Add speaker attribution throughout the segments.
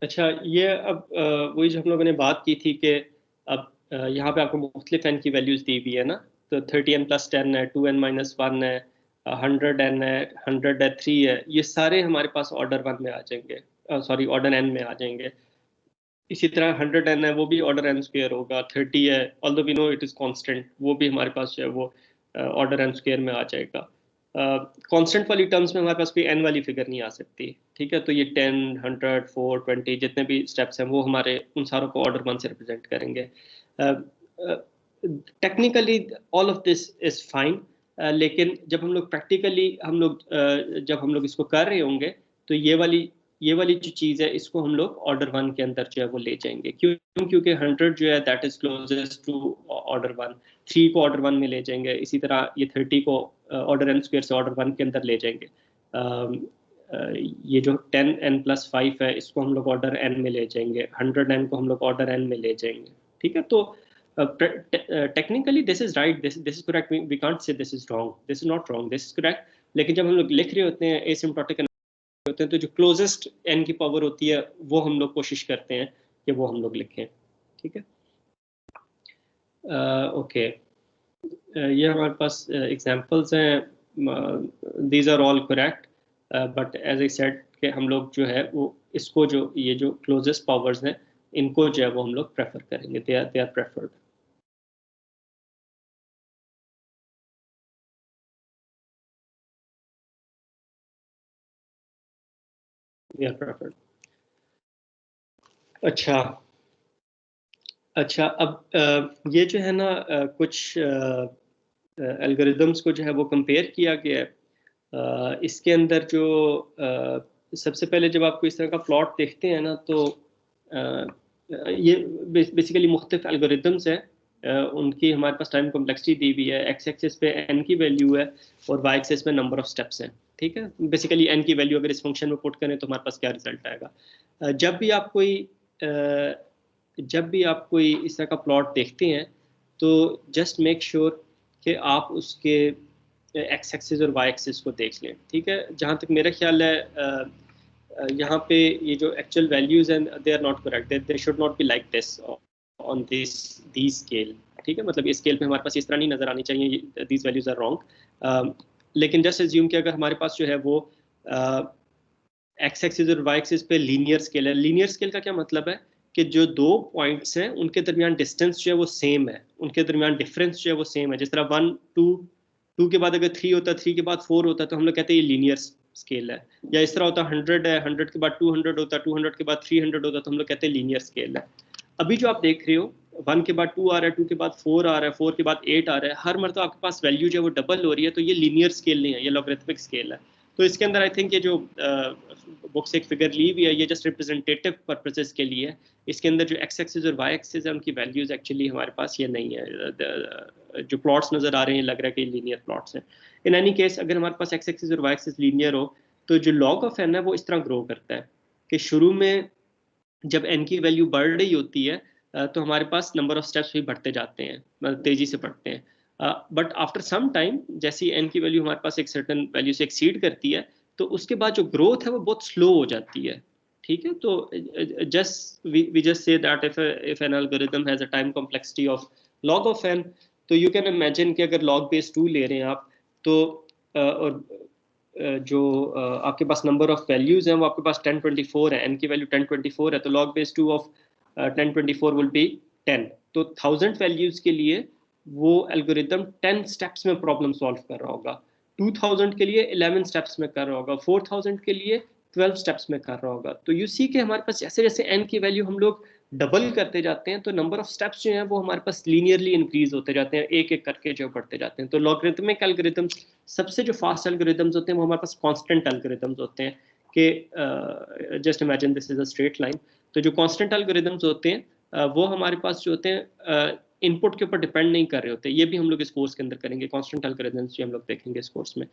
Speaker 1: अच्छा, ये अब वही जो हम लोगों ने बात की थी कि अब यहाँ पे आपको मुख्तलिफ एन की वैल्यूज दी हुई है ना। तो 30n+10 है, 2n-1 है, 100n है, 100 है, 3 है, ये सारे हमारे पास ऑर्डर वन में आ जाएंगे, सॉरी ऑर्डर एन में आ जाएंगे। इसी तरह 100n है, वो भी ऑर्डर एन स्क्वेयर होगा। 30 है, although we know it is constant, वो भी हमारे पास जो है वो ऑर्डर एन स्क्वेयर में आ जाएगा। कांस्टेंट वाली टर्म्स में हमारे पास कोई एन वाली फिगर नहीं आ सकती। ठीक है, तो ये 10, 100, 4, 20 जितने भी स्टेप्स हैं वो हमारे उन सारों को ऑर्डर वन से रिप्रेजेंट करेंगे। Technically all of this is fine, लेकिन जब हम लोग प्रैक्टिकली जब हम लोग इसको कर रहे होंगे, तो ये वाली जो चीज़ है इसको हम लोग ऑर्डर वन के अंदर जो है वो ले जाएंगे। क्यों? क्योंकि 100 जो है that is closest to order one. 3 को ऑर्डर वन में ले जाएंगे, इसी तरह ये 30 को ऑर्डर एन स्क्वेयर से ऑर्डर वन के अंदर ले जाएंगे। ये जो 10n+5 है इसको हम लोग ऑर्डर एन में ले जाएंगे, 100n को हम लोग ऑर्डर एन में ले जाएंगे। ठीक है, तो technically this is right, this is correct, we can't say this is wrong, this is not wrong, this is correct. लेकिन जब हम लोग लिख रहे होते हैं एसिम्प्टोटिक होते हैं, तो जो क्लोजेस्ट एन की पावर होती है वो हम लोग कोशिश करते हैं कि वो हम लोग लिखें। ठीक है, ओके, ये हमारे पास एग्जांपल्स हैं, these are all correct, but as I said कि हम लोग जो है वो इसको जो ये जो क्लोजेस्ट पावर्स हैं इनको जो है वो हम लोग प्रेफर करेंगे, they are preferred. They are preferred. अच्छा, अच्छा, अब ये जो है ना, कुछ एल्गोरिदम्स को जो है वो कंपेयर किया गया है। इसके अंदर जो सबसे पहले जब आपको इस तरह का प्लॉट देखते हैं ना, तो ये बेसिकली मुख्तलिफ एल्गोरिदम्स हैं। उनकी हमारे पास टाइम कॉम्प्लेक्सिटी दी हुई है, एक्स एक्सिस पे एन की वैल्यू है और वाई एक्सिस पे नंबर ऑफ स्टेप्स हैं। ठीक है, बेसिकली एन की वैल्यू अगर इस फंक्शन में पुट करें तो हमारे पास क्या रिजल्ट आएगा। जब भी आप कोई इस तरह का प्लॉट देखते हैं, तो जस्ट मेक श्योर कि आप उसके एक्स एक्सिस और वाई एक्सिस को देख लें। ठीक है, जहाँ तक मेरा ख्याल है यहाँ पे ये जो एक्चुअल वैल्यूज हैं they are not correct, they should not be like this on the scale. ठीक है, मतलब इस स्केल पे हमारे पास इस तरह नहीं नजर आनी चाहिए, दीज वैल्यूज आर रॉन्ग। लेकिन जस्ट एज्यूम कि अगर हमारे पास जो है वो एक्स एक्सिस और वाई एक्सिस पे लीनियर स्केल है। लीनियर स्केल का क्या मतलब है कि जो दो पॉइंट्स हैं उनके दरमियान डिस्टेंस जो है वो सेम है, उनके दरमियान डिफरेंस जो है वो सेम है। जिस तरह 1 2, 2 के बाद अगर 3 होता, 3 के बाद 4 होता, तो हम लोग कहते हैं ये लीनियर स्केल है। या इस तरह होता 100 है, 100 के बाद 200 होता, 200 के बाद 300 होता, तो हम लोग कहते हैं लीनियर स्केल है। अभी जो आप देख रहे हो, 1 के बाद 2 आ रहा है, 2 के बाद 4 आ रहा है, 4 के बाद 8 आ रहा है, हर मरतबा आपके पास वैल्यू जो है वो डबल हो रही है, तो ये लीनियर स्केल नहीं है, ये लॉगरिथमिक स्केल है। तो इसके अंदर आई थिंक ये जो बुक से एक फिगर ली हुई है, ये जस्ट रिप्रेजेंटेटिव पर्पसेस के लिए है। इसके अंदर जो एक्स एक्सिस और वाई एक्सिस है उनकी वैल्यूज एक्चुअली हमारे पास ये नहीं है। जो प्लॉट्स नजर आ रहे हैं लग रहा है कि लीनियर प्लॉट्स हैं। इन एनी केस अगर हमारे पास एक्स एक्सिस और वाई एक्सिस लीनियर हो, तो जो लॉग ऑफ एन है वो इस तरह ग्रो करता है कि शुरू में जब एन की वैल्यू बढ़ रही होती है, तो हमारे पास नंबर ऑफ स्टेप्स भी बढ़ते जाते हैं, मतलब तेजी से बढ़ते हैं। बट आफ्टर सम टाइम जैसे एन की वैल्यू हमारे पास एक सर्टेन वैल्यू से एक्सीड करती है, तो उसके बाद जो ग्रोथ है वो बहुत स्लो हो जाती है। ठीक है, तो just we just say that if an algorithm has a time complexity of log of n, तो यू कैन इमेजिन कि अगर लॉग बेस 2 ले रहे हैं आप, तो और जो आपके पास नंबर ऑफ वैल्यूज हैं वो आपके पास 1024 है, एन की वैल्यू 1024 है, तो log base 2 of 1024 will be 10। तो 1000 वैल्यूज के लिए वो एल्गोरिदम 10 स्टेप्स में प्रॉब्लम सॉल्व कर रहा होगा, 2000 के लिए 11 स्टेप्स में कर रहा होगा, 4000 के लिए 12 स्टेप्स में कर रहा होगा। तो यू सी के हमारे पास जैसे जैसे एन की वैल्यू हम लोग डबल करते जाते हैं, तो नंबर ऑफ स्टेप्स जो हैं वो हमारे पास लीनियरली इंक्रीज होते जाते हैं, एक एक करके जो बढ़ते जाते हैं। तो लॉगरिथमिक एल्गोरिथम्स, सबसे जो फास्ट एल्गोरिथम्स होते हैं वो हमारे पास कांस्टेंट एल्गोरिथम्स होते हैं कि just imagine this is a straight line. तो जो कांस्टेंट एल्गोरिथम्स होते हैं वो हमारे पास जो होते हैं इनपुट के ऊपर डिपेंड नहीं कर रहे होते। ये भी हम लोग इस कोर्स के अंदर करेंगे, कांस्टेंट एल्गोरिथम्स जो हम लोग देखेंगे इस कोर्स में।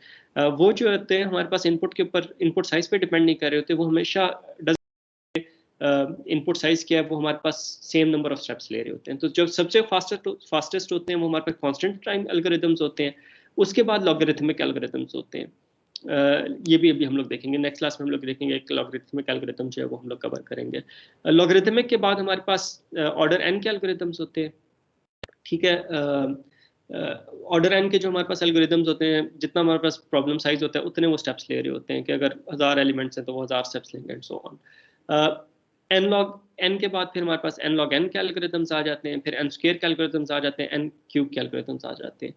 Speaker 1: वो जो होते हैं हमारे पास इनपुट के ऊपर, इनपुट साइज पे डिपेंड नहीं कर रहे होते, वो हमेशा इनपुट साइज क्या है वो हमारे पास सेम नंबर ऑफ स्टेप्स ले रहे होते हैं। तो जो सबसे फास्टेस्ट होते हैं वो हमारे पास कांस्टेंट टाइम एल्गोरिथम्स होते हैं, उसके बाद लॉगरिथमिक एल्गोरिथम्स होते हैं। ये भी अभी हम लोग देखेंगे, नेक्स्ट क्लास में हम लोग देखेंगे एक लॉगरिथमिक एल्गोरिथम जो है वो हम लोग कवर करेंगे। लॉगरिथमिक के बाद हमारे पास ऑर्डर एन के एल्गोरिथम्स होते हैं, ठीक है। ऑर्डर एन के जो हमारे पास एल्गोरिथम्स होते हैं, जितना हमारे पास प्रॉब्लम साइज होता है उतने वो स्टेप्स ले रहे होते हैं, कि अगर 1000 एलिमेंट्स हैं तो वो 1000 स्टेप्स लेंगे and so on. N log n के बाद फिर हमारे पास एन लॉग एन के एल्गोरिथम्स आ जाते हैं, फिर एन स्क्वायर के एल्गोरिथम्स आ जाते हैं, एन क्यूब के एल्गोरिथम्स आ जाते हैं।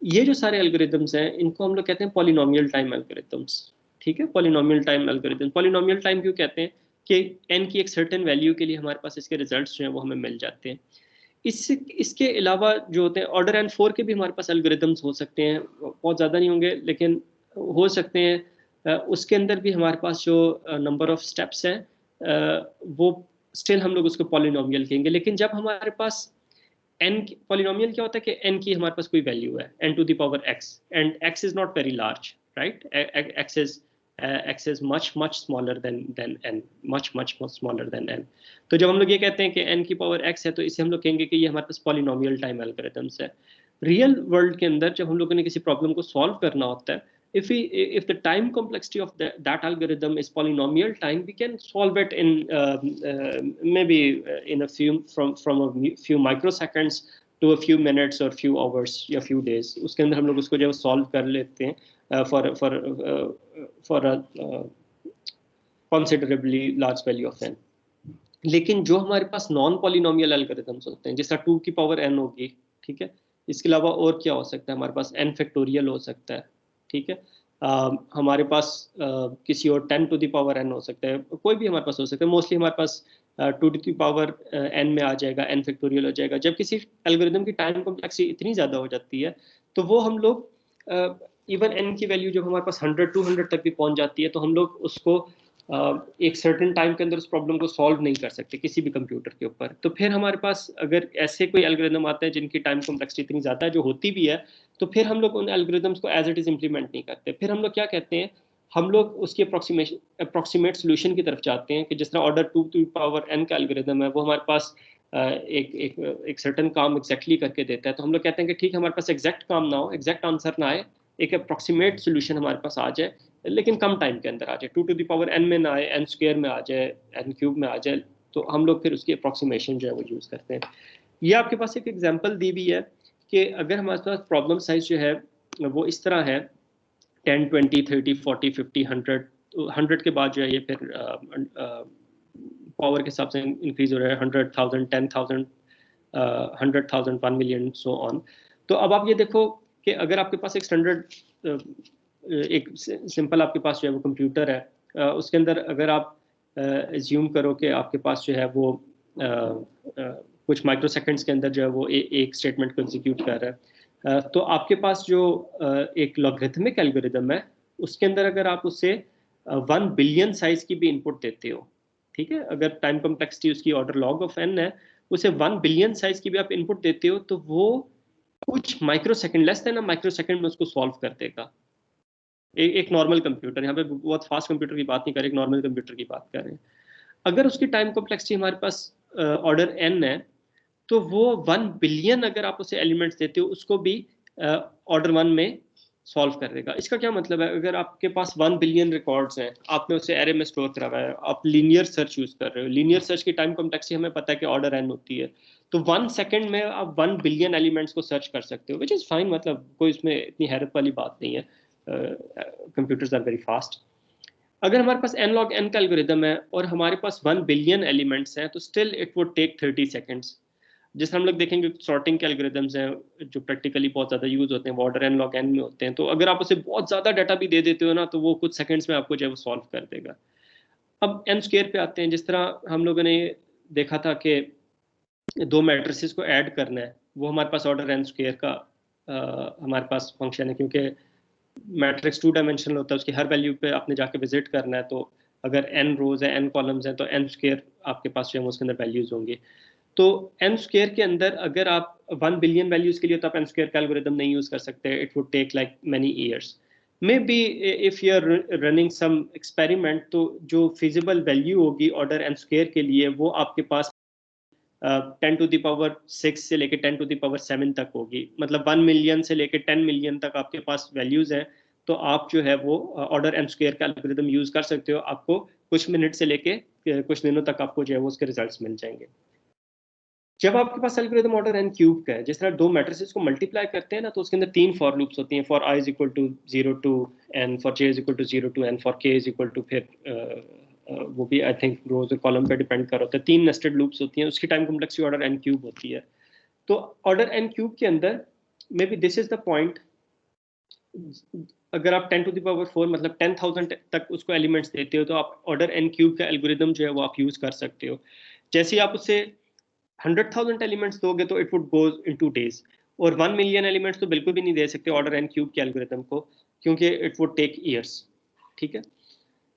Speaker 1: ये जो सारे एल्गोरिथम्स हैं इनको हम लोग कहते हैं पॉलिनोमियल टाइम एल्गोरिथम्स, ठीक है। Polynomial time algorithm, polynomial time क्यों कहते हैं कि एन की एक सर्टेन वैल्यू के लिए हमारे पास इसके रिजल्ट्स जो हैं वो हमें मिल जाते हैं। इसके अलावा जो होते हैं ऑर्डर एंड 4 के भी हमारे पास एल्गोरिथम्स हो सकते हैं, बहुत ज़्यादा नहीं होंगे लेकिन हो सकते हैं। उसके अंदर भी हमारे पास जो नंबर ऑफ स्टेप्स हैं वो स्टिल हम लोग उसको पॉलिनोमियल कहेंगे। लेकिन जब हमारे पास एन, पॉलिनोमियल क्या होता है कि एन की हमारे पास कोई वैल्यू है n to the power x, and x is not very large, right. X is much much smaller than n, much smaller than n. तो जब हम लोग ये कहते हैं कि एन की पावर एक्स है तो इसे हम लोग कहेंगे कि ये हमारे पास पॉलिनोमियल टाइम एल्गोरिथम्स है। रियल वर्ल्ड के अंदर जब हम लोगों ने किसी प्रॉब्लम को सॉल्व करना होता है, if the time complexity of that algorithm is polynomial time, we can solve it in maybe in a few from a few microseconds to a few minutes or few hours या few days। उसके अंदर हम लोग उसको जब solve कर लेते हैं for a considerably large value of n। लेकिन जो हमारे पास नॉन पॉलिनोमियल एल्गोरिथम्स होते हैं, जैसा 2 की पावर n होगी, ठीक है। इसके अलावा और क्या हो सकता है, हमारे पास n फैक्टोरियल हो सकता है, ठीक है। हमारे पास किसी और 10 टू द पावर n हो सकता है, कोई भी हमारे पास हो सकता है। मोस्टली हमारे पास 2 टू द पावर n में आ जाएगा, n फैक्टोरियल हो जाएगा। जब किसी एल्गोरिथम की टाइम कॉम्प्लेक्सिटी इतनी ज़्यादा हो जाती है तो वो हम लोग इवन n की वैल्यू जब हमारे पास 100 200 तक भी पहुंच जाती है तो हम लोग उसको एक सर्टेन टाइम के अंदर उस प्रॉब्लम को सॉल्व नहीं कर सकते किसी भी कंप्यूटर के ऊपर। तो फिर हमारे पास अगर ऐसे कोई एल्गोरिदम आते हैं जिनकी टाइम कॉम्प्लेक्सिटी इतनी ज़्यादा है, जो होती भी है, तो फिर हम लोग उन एल्गोरिदम्स को एज इट इज़ इम्प्लीमेंट नहीं करते। फिर हम लोग क्या कहते हैं, हम लोग उसकी अप्रोक्सीमेट सोल्यूशन की तरफ जाते हैं, कि जिस तरह ऑर्डर 2 टू पावर n का एल्गोरिदम है वो हमारे पास एक सर्टन काम एग्जैक्टली करके देता है। तो हम लोग कहते हैं कि ठीक है, हमारे पास एग्जैक्ट काम ना हो, एग्जैक्ट आंसर ना आए, एक अप्रोक्सीमेट सोल्यूशन हमारे पास आ जाए, लेकिन कम टाइम के अंदर आ जाए, 2 टू द पावर n में ना आए, n स्क्वायर में आ जाए, n क्यूब में आ जाए, तो हम लोग फिर उसकी अप्रोक्सीमेशन जो है वो यूज़ करते हैं। ये आपके पास एक एग्जांपल दी हुई है कि अगर हमारे पास प्रॉब्लम साइज जो है वो इस तरह है 10 20 30 40 50 100, तो 100 के बाद जो है ये फिर पावर के हिसाब से इंक्रीज हो रहा है, 100,000 10,000 100,000 1 मिलियन सो ऑन। तो अब आप ये देखो कि अगर आपके पास एक स्टैंडर्ड एक सिंपल आपके पास जो है वो कंप्यूटर है, उसके अंदर अगर आप एज्यूम करो कि आपके पास जो है वो कुछ माइक्रो सेकेंड्स के अंदर जो है वो एक स्टेटमेंट को एग्जीक्यूट कर रहा है, तो आपके पास जो एक लॉगरिथमिक एल्गोरिदम है उसके अंदर अगर आप उससे 1 बिलियन साइज की भी इनपुट देते हो, ठीक है, अगर टाइम कॉम्प्लेक्सिटी उसकी ऑर्डर लॉग ऑफ एन है, उसे 1 बिलियन साइज की भी आप इनपुट देते हो तो वो कुछ micro second, less than a micro second में उसको सॉल्व कर देगा। एक नॉर्मल कंप्यूटर, यहाँ पे बहुत फास्ट कंप्यूटर की बात नहीं कर रहे, एक नॉर्मल कंप्यूटर की बात कर रहे हैं। अगर उसकी टाइम कॉम्प्लेक्सिटी हमारे पास ऑर्डर एन है तो वो 1 बिलियन अगर आप उसे एलिमेंट्स देते हो उसको भी ऑर्डर 1 में सॉल्व कर देगा। इसका क्या मतलब है, अगर आपके पास 1 बिलियन रिकॉर्ड्स हैं, आपने उसे एरे में स्टोर करा हुआ है, आप लीनियर सर्च यूज कर रहे हो, लीनियर सर्च की टाइम कॉम्प्लेक्सिटी हमें पता है कि ऑर्डर एन होती है, तो 1 सेकंड में आप 1 बिलियन एलिमेंट्स को सर्च कर सकते हो, विच इज़ फाइन, मतलब कोई इसमें इतनी हैरत वाली बात नहीं है, कंप्यूटर्स आर वेरी फास्ट। अगर हमारे पास एन लॉग एन का एल्गोरिदम है और हमारे पास 1 बिलियन एलिमेंट्स हैं तो still it would take 30 seconds. जिस हम लोग देखेंगे सॉर्टिंग के एल्गोरिदम्स हैं जो प्रैक्टिकली बहुत ज़्यादा यूज होते हैं, वो ऑर्डर एन लॉग एन में होते हैं, तो अगर आप उसे बहुत ज़्यादा डाटा भी दे देते हो ना तो वो कुछ सेकंड्स में आपको जो है वो सॉल्व कर देगा। अब एन स्क्वायर पे आते हैं। जिस तरह हम लोगों ने देखा था कि दो मैट्रिसेस को ऐड करना है, वो हमारे पास ऑर्डर एन स्क्वायर का हमारे पास फंक्शन है, क्योंकि मैट्रिक्स 2 डायमेंशनल होता है, उसकी हर वैल्यू पे आपने जाके विजिट करना है, तो अगर एन रोज है, एन कॉलम्स हैं, तो एन स्क्वायर आपके पास जो है उसके अंदर वैल्यूज होंगी। तो एन स्क्वायर के अंदर अगर आप 1 बिलियन वैल्यूज के लिए तो आप एन स्क्वायर का एल्गोरिदम नहीं यूज कर सकते, it would take like many years. Maybe if you are running some experiment, तो जो फिजिबल वैल्यू होगी ऑर्डर एन स्क्वायर के लिए वो आपके पास 10 टू द पावर 6 से लेके 10 टू द पावर 7 तक होगी, मतलब 1 मिलियन से लेके 10 मिलियन तक आपके पास वैल्यूज हैं तो आप जो है वो ऑर्डर एन स्क्वायर का एल्गोरिदम यूज़ कर सकते हो। आपको कुछ मिनट से लेके कुछ दिनों तक आपको जो है वो उसके रिजल्ट्स मिल जाएंगे। जब आपके पास एल्गोरिदम ऑर्डर एन क्यूब का है, जिस तरह दो मैट्रिसेस को मल्टीप्लाई करते हैं ना, तो उसके अंदर तीन फॉर लूप्स होती हैं, for i is equal to 0 to n, for j is equal to 0 to n, for k is equal to फिर वो भी आई थिंक रोज और कॉलम पे डिपेंड कर होता है। तीन नेस्टेड लूप्स होती हैं, उसकी time complexity order n cube होती है। तो ऑर्डर एन क्यूब के अंदर maybe this is the point, अगर आप 10 टू द पावर 4 मतलब 10,000 तक उसको एलिमेंट्स देते हो, तो आप ऑर्डर एन क्यूब का एल्गोरिदम जो है वो आप यूज कर सकते हो। जैसे ही आप उससे 100,000 एलिमेंट्स दोगे तो it would go in 2 days, और 1 million एलिमेंट्स तो बिल्कुल भी नहीं दे सकते ऑर्डर एन क्यूब के एल्गोरिदम को, क्योंकि इट वुड टेक ईयर्स। ठीक है।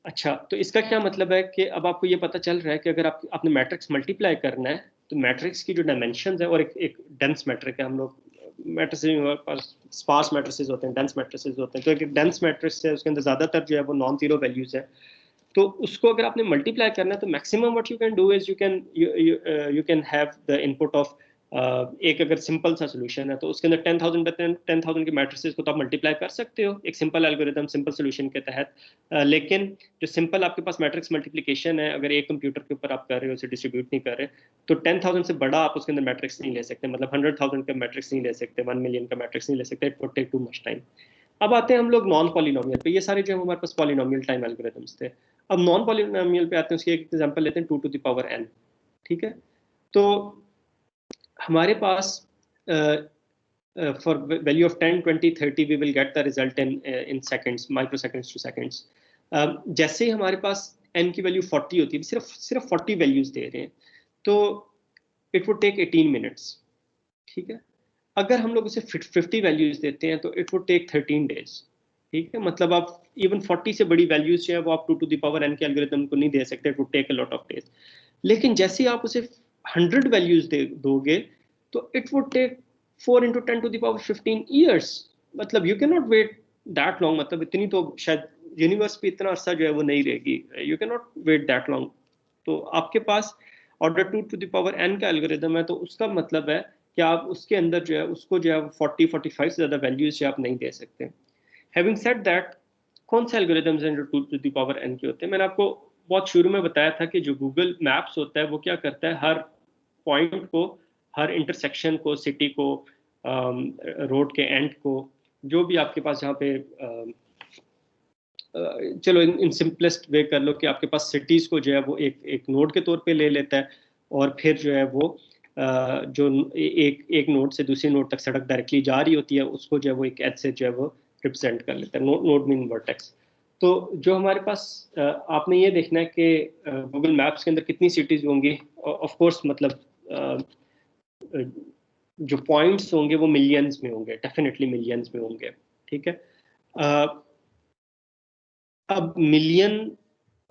Speaker 1: अच्छा, तो इसका क्या मतलब है कि अब आपको ये पता चल रहा है कि अगर आपने मैट्रिक्स मल्टीप्लाई करना है, तो मैट्रिक्स की जो डायमेंशंस है, और एक डेंस मैट्रिक है, हम लोग मैट्रिसेस स्पार्स मैट्रिसेस होते हैं, डेंस मैट्रिसेस होते हैं, तो एक डेंस मैट्रिक्स है, उसके अंदर ज़्यादातर जो है वो नॉन जीरो वैल्यूज है। तो उसको अगर आपने मल्टीप्लाई करना है, तो maximum what you can do is you can have the input of एक, अगर सिंपल सा सोल्यूशन है तो उसके अंदर 10,000 10,000 के मैट्रिसेस को तो आप मल्टीप्लाई कर सकते हो एक सिंपल एल्गोरिदम, सिंपल सोल्यूशन के तहत। लेकिन जो सिंपल आपके पास मैट्रिक्स मल्टीप्लिकेशन है, अगर एक कंप्यूटर के ऊपर आप कर रहे हो, उसे डिस्ट्रीब्यूट नहीं कर रहे, तो 10,000 से बड़ा आप उसके अंदर मैट्रिक्स नहीं ले सकते, मतलब 100,000 का मैट्रिक्स नहीं ले सकते, 1 million का मैट्रिक्स नहीं ले सकते, it would take too much time. अब आते हैं हम लोग नॉन पॉलिनोमियल पे। ये सारे जो हमारे पास पॉलिनोमियल टाइम एल्गोरिथम्स थे। अब नॉन पॉलिनोमियल पे आते हैं, उसकी एक एग्जांपल लेते हैं, 2 टू द पावर n। ठीक है। तो हमारे पास for value of 10, 20, 30 we will get the result in seconds, microseconds to seconds. जैसे ही हमारे पास n की वैल्यू 40 होती है, सिर्फ 40 वैल्यूज दे रहे हैं, तो इट वुड टेक 18 मिनट्स। ठीक है। अगर हम लोग उसे 50 वैल्यूज देते हैं, तो इट वुड टेक 13 days। ठीक है। मतलब आप इवन 40 से बड़ी वैल्यूज जो है वो आप 2 टू द पावर n के एल्गोरिथम को नहीं दे सकते, it would take a lot of days. लेकिन जैसे ही आप उसे 100 वैल्यूज दोगे, तो it would take 4 into 10 to the power 15 years. मतलब you can not wait that long, मतलब इतनी तो शायद यूनिवर्स पे इतना अरसा जो है वो नहीं रहेगी, you can not wait that long. तो आपके पास order 2 to the power n का एल्गोरिदम है, तो उसका मतलब है कि आप उसके अंदर जो है उसको जो है 40-45 से ज़्यादा वैल्यूज जो आप नहीं दे सकते। हैविंग सेड दैट, कौन से एल्गोरिदम्स हैं जो 2 टू द पावर n के होते हैं? मैंने आपको बहुत शुरू में बताया था कि जो गूगल मैप्स होता है वो क्या करता है, हर पॉइंट को, हर इंटरसेक्शन को, सिटी को, रोड के एंड को, जो भी आपके पास जहाँ पे चलो इन सिंपलेस्ट वे कर लो कि आपके पास सिटीज को जो है वो एक नोड के तौर पे ले लेता है, और फिर जो है वो जो एक नोड से दूसरी नोड तक सड़क डायरेक्टली जा रही होती है, उसको जो है वो एक एज से जो है वो रिप्रेजेंट कर लेता है, नोड मीन वर्टेक्स। तो जो हमारे पास आपने ये देखना है कि गूगल मैप्स के अंदर कितनी सिटीज होंगी। ऑफ कोर्स मतलब जो पॉइंट्स होंगे वो मिलियंस में होंगे, डेफिनेटली मिलियंस में होंगे। ठीक है। अब मिलियन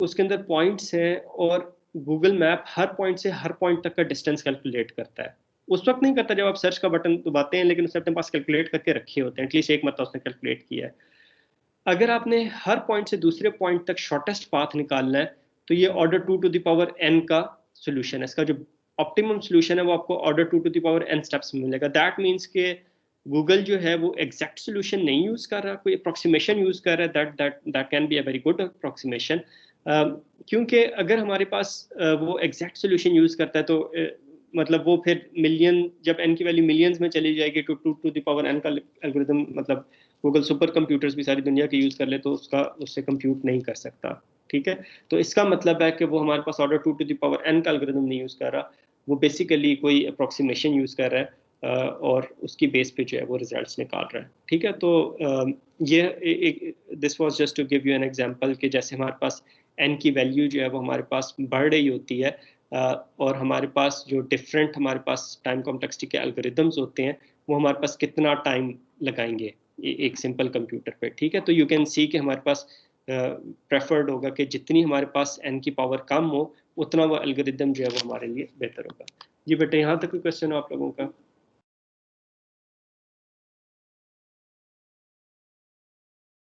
Speaker 1: उसके अंदर पॉइंट्स हैं, और गूगल मैप हर पॉइंट से हर पॉइंट तक का डिस्टेंस कैलकुलेट करता है। उस वक्त नहीं करता जब आप सर्च का बटन दबाते हैं, लेकिन उसने अपने पास कैलकुलेट करके रखे होते हैं, एटलीस्ट एक मतलब उसने कैलकुलेट किया है। अगर आपने हर पॉइंट से दूसरे पॉइंट तक शॉर्टेस्ट पाथ निकालना है, तो ये order 2 to the power n का सोल्यूशन है। इसका जो ऑप्टिमम सोल्यूशन है वो आपको order 2 to the power n steps में मिलेगा। दैट मीन्स के गूगल जो है वो एग्जैक्ट सोल्यूशन नहीं यूज कर रहा, कोई अप्रोक्सीमेशन यूज कर रहा है। That can be a very good approximation, क्योंकि अगर हमारे पास वो एग्जैक्ट सोल्यूशन यूज करता है, तो मतलब वो फिर मिलियन, जब n की वैल्यू मिलियंस में चली जाएगी, two to the power n का एल्गोरिथम, मतलब गूगल सुपर कंप्यूटर्स भी सारी दुनिया के यूज कर ले, तो उससे कंप्यूट नहीं कर सकता। ठीक है। तो इसका मतलब है कि वो हमारे पास order 2 to the power n का एल्गोरिथम नहीं यूज कर रहा, वो बेसिकली कोई अप्रोक्सीमेशन यूज कर रहा है, और उसकी बेस पे जो है वो रिजल्ट्स निकाल रहा है। ठीक है। तो ये this was just to give you an example कि जैसे हमारे पास n की वैल्यू जो है वो हमारे पास बढ़ रही होती है, और हमारे पास जो डिफरेंट हमारे पास टाइम कॉम्प्लेक्सिटी के एल्गोरिदम्स होते हैं, वो हमारे पास कितना टाइम लगाएंगे एक सिंपल कंप्यूटर पे। ठीक है। तो यू कैन सी कि हमारे पास प्रेफर्ड होगा कि जितनी हमारे पास n की पावर कम हो, उतना वो एल्गोरिदम जो है वो हमारे लिए बेहतर होगा। जी बेटे, यहाँ तक कोई क्वेश्चन हो आप लोगों का?